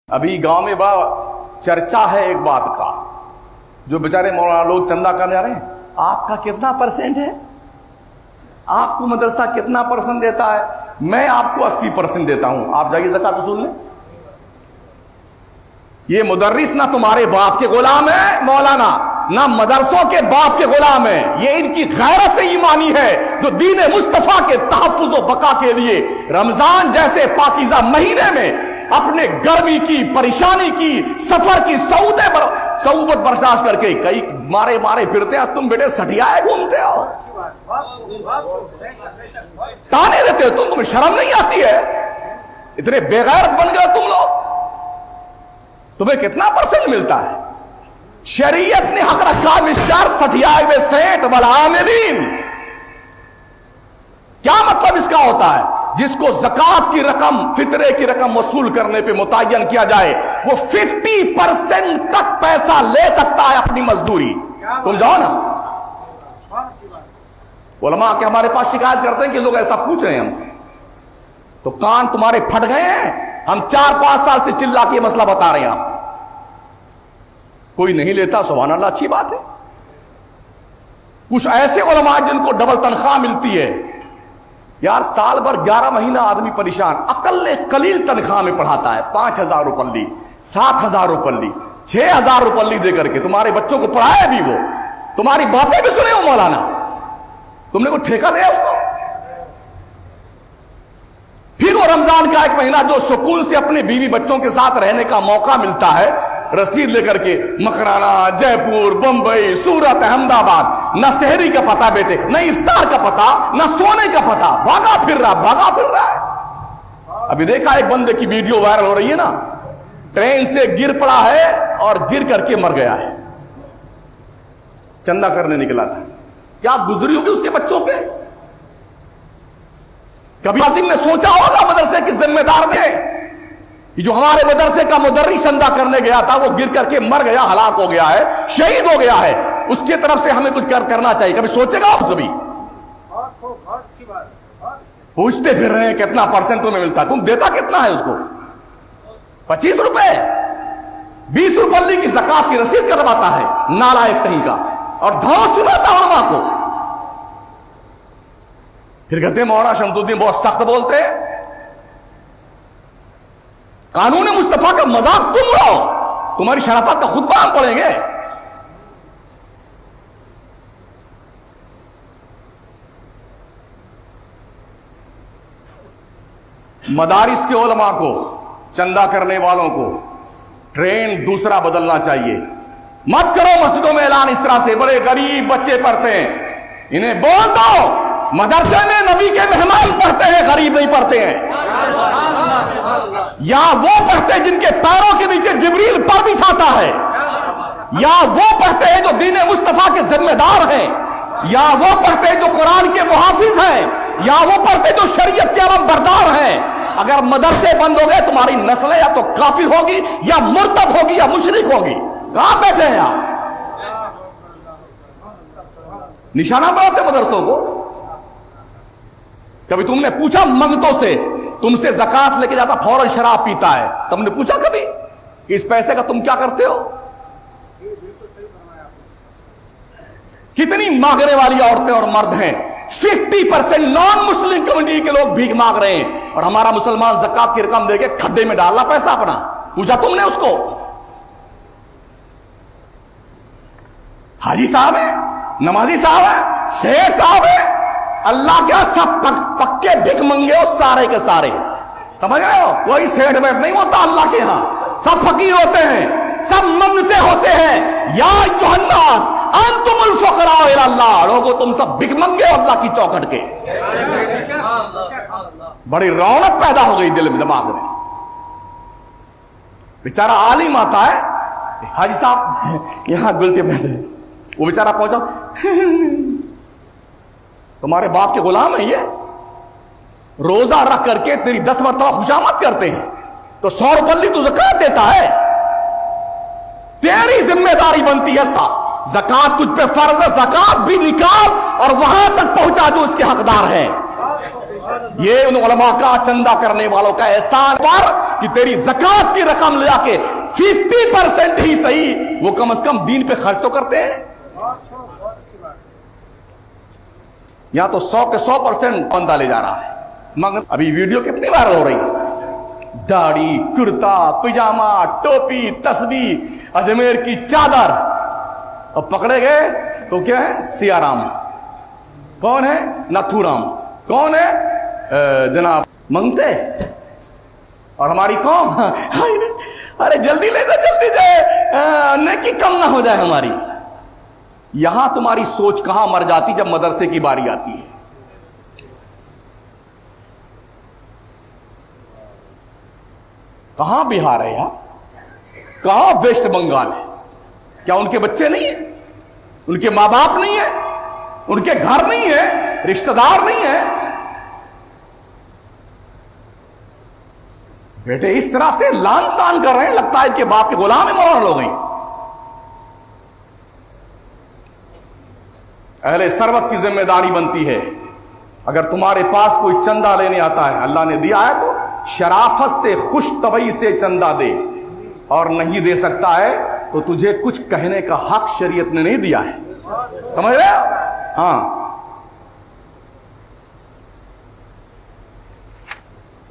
ابھی گاؤں میں بڑا چرچا ہے ایک بات کا، جو بیچارے مولانا لوگ چندہ کرنے جا رہے ہیں، آپ کا کتنا پرسنٹ ہے، آپ کو مدرسہ کتنا پرسنٹ دیتا ہے؟ میں آپ کو 80% دیتا ہوں، آپ جائیے زکوٰۃ وصول لیں۔ یہ مدرس نہ تمہارے باپ کے غلام ہے مولانا، نہ مدرسوں کے باپ کے غلام ہے، یہ ان کی غیرت ایمانی ہے جو دین مصطفیٰ کے تحفظ و بقا کے لیے رمضان جیسے پاکیزہ مہینے میں اپنے گرمی کی، پریشانی کی، سفر کی صعوبت برداشت کر کے کئی مارے پھرتے ہیں، تم بیٹے سٹیائے گھومتے ہو، تانے دیتے ہو، تمہیں شرم نہیں آتی ہے؟ اتنے بے غیرت بن گئے تم لوگ۔ تمہیں کتنا پرسنٹ ملتا ہے؟ شریعت نے حق رکھا مشتر سٹیائے ہوئے سیٹ والعاملین۔ کیا مطلب اس کا ہوتا ہے؟ جس کو زکوٰۃ کی رقم، فطرے کی رقم وصول کرنے پہ متعین کیا جائے، وہ 50% تک پیسہ لے سکتا ہے اپنی مزدوری۔ تم جاؤ نا، علماء کے ہمارے پاس شکایت کرتے ہیں کہ لوگ ایسا پوچھ رہے ہیں ہم سے، تو کان تمہارے پھٹ گئے ہیں؟ ہم 4-5 سال سے چلا کے مسئلہ بتا رہے ہیں، آپ کوئی نہیں لیتا، سبحان اللہ، اچھی بات ہے۔ کچھ ایسے علماء جن کو ڈبل تنخواہ ملتی ہے، یار سال بھر 11 مہینہ آدمی پریشان، اقل قلیل تنخواہ میں پڑھاتا ہے، 5,000 روپے، 7,000 روپے، 6,000 روپے دے کر کے تمہارے بچوں کو پڑھایا بھی، وہ تمہاری باتیں بھی سنے ہو مولانا، تم نے کوئی ٹھیکہ دیا اس کو؟ پھر وہ رمضان کا 1 مہینہ جو سکون سے اپنے بیوی بچوں کے ساتھ رہنے کا موقع ملتا ہے، رسید لے کر کے مکرانا، جے پور، بمبئی، سورت، احمد آباد، نہ سحری کا پتہ بیٹے، نہ افطار کا پتہ، نہ سونے کا پتہ، بھاگا پھر رہا ہے۔ ابھی دیکھا ایک بندے کی ویڈیو وائرل ہو رہی ہے نا، ٹرین سے گر پڑا ہے اور گر کر کے مر گیا ہے، چندہ کرنے نکلا تھا۔ کیا گزری ہوگی اس کے بچوں پہ؟ کبھی عظیم نے سوچا ہوگا مدرسے کی ذمہ دار نے، جو ہمارے مدرسے کا مدرس چندہ کرنے گیا تھا، وہ گر کر کے مر گیا، ہلاک ہو گیا ہے، شہید ہو گیا ہے، اس کی طرف سے ہمیں کچھ کرنا چاہیے۔ کبھی سوچے گا آپ؟ کبھی پوچھتے پھر رہے ہیں کتنا پرسنٹ تمہیں ملتا ہے، تم دیتا کتنا ہے اس کو؟ 25 روپے، 20 روپے کی زکوٰۃ کی رسید کرواتا ہے نالائق کہیں کا، اور دھو سناتا علماء کو۔ پھر کہتے ہیں مولانا شمس الدین بہت سخت بولتے ہیں، قانون مصطفیٰ کا مذاق تم اڑاؤ، تمہاری شرافت کا خطبہ ہم پڑھیں گے۔ مدارس کے علماء کو، چندہ کرنے والوں کو ٹرینڈ دوسرا بدلنا چاہیے۔ مت کرو مسجدوں میں اعلان اس طرح سے، بڑے غریب بچے پڑھتے ہیں، انہیں بول دو مدرسے میں نبی کے مہمان پڑھتے ہیں، غریب نہیں پڑھتے ہیں، یا وہ پڑھتے ہیں جن کے پیروں کے نیچے جبریل پر بچھاتا ہے، یا وہ پڑھتے ہیں جو دین مصطفیٰ کے ذمہ دار ہیں، یا وہ پڑھتے ہیں جو قرآن کے محافظ ہیں، یا وہ پڑھتے ہیں جو شریعت کے علم بردار ہیں۔ اگر مدرسے بند ہو گئے، تمہاری نسلیں یا تو کافر ہوگی، یا مرتد ہوگی، یا مشرک ہوگی۔ کہاں بیٹھے ہیں آپ؟ نشانہ بناتے مدرسوں کو۔ کبھی تم نے پوچھا منگتوں سے، تم سے زکوٰۃ لے کے جاتا فوراً شراب پیتا ہے، تم نے پوچھا کبھی کہ اس پیسے کا تم کیا کرتے ہو؟ کتنی مانگنے والی عورتیں اور مرد ہیں، 50% نان مسلم کمیونٹی کے لوگ بھیک مانگ رہے ہیں، اور ہمارا مسلمان زکوٰۃ کی رقم دے کے کھڈے میں ڈالنا پیسہ اپنا۔ پوچھا تم نے اس کو؟ حاجی صاحب ہے، نمازی صاحب ہے، شیخ صاحب ہے، اللہ کیا سب پکے بھک منگے ہو سارے کے سارے، سمجھ رہے ہو؟ کوئی سیٹ بیٹ نہیں ہوتا اللہ کے ہاں، سب فقیر ہوتے ہیں، سب منگتے ہوتے ہیں۔ یا ایھا الناس انتم الفقراء الی اللہ، لوگو تم سب بھک منگے ہو اللہ کی چوکھٹ کے۔ بڑی رونق پیدا ہو گئی دل میں، دماغ میں۔ بیچارہ عالم آتا ہے، حاجی صاحب یہاں گلتے بیٹھے، وہ بیچارہ پہنچا، تمہارے باپ کے غلام ہیں یہ، روزہ رکھ کر کے تیری 10 مرتبہ خوشامد کرتے ہیں، تو 100 روپے تو زکوٰۃ دیتا ہے، تیری ذمہ داری بنتی ہے زکوٰۃ تجھ پہ فرض ہے، زکوٰۃ بھی نکال اور وہاں تک پہنچا جو اس کے حقدار ہیں۔ یہ ان علماء کا چندہ کرنے والوں کا احسان پر کہ تیری زکات کی رقم لے کے 50% ہی صحیح وہ کم از کم دین پہ خرچ تو کرتے ہیں. یہاں تو 100 کے 100% بندہ لے جا رہا ہے. مگر ابھی ویڈیو کتنی وائرل ہو رہی ہے, داڑھی, کرتا, پجامہ, ٹوپی, تسبیح, اجمیر کی چادر, اور پکڑے گئے تو کیا ہے, سیا رام. کون ہے؟ نتھو رام. کون ہے؟ جناب منگتے. اور ہماری قوم ارے جلدی لے جائے, جلدی جائے, نیکی کم نہ ہو جائے ہماری. یہاں تمہاری سوچ کہاں مر جاتی جب مدرسے کی باری آتی ہے. کہاں بہار ہے یہاں, کہاں ویسٹ بنگال ہے؟ کیا ان کے بچے نہیں ہیں, ان کے ماں باپ نہیں ہیں, ان کے گھر نہیں ہیں, رشتہ دار نہیں ہیں؟ بیٹے اس طرح سے لان تان کر رہے ہیں, لگتا ہے کہ باپ کے غلام ہی مرحل ہو گئی. اہل ثروت کی ذمہ داری بنتی ہے, اگر تمہارے پاس کوئی چندہ لینے آتا ہے, اللہ نے دیا ہے تو شرافت سے, خوش طبعی سے چندہ دے, اور نہیں دے سکتا ہے تو تجھے کچھ کہنے کا حق شریعت نے نہیں دیا ہے. سمجھ رہے ہو؟ ہاں,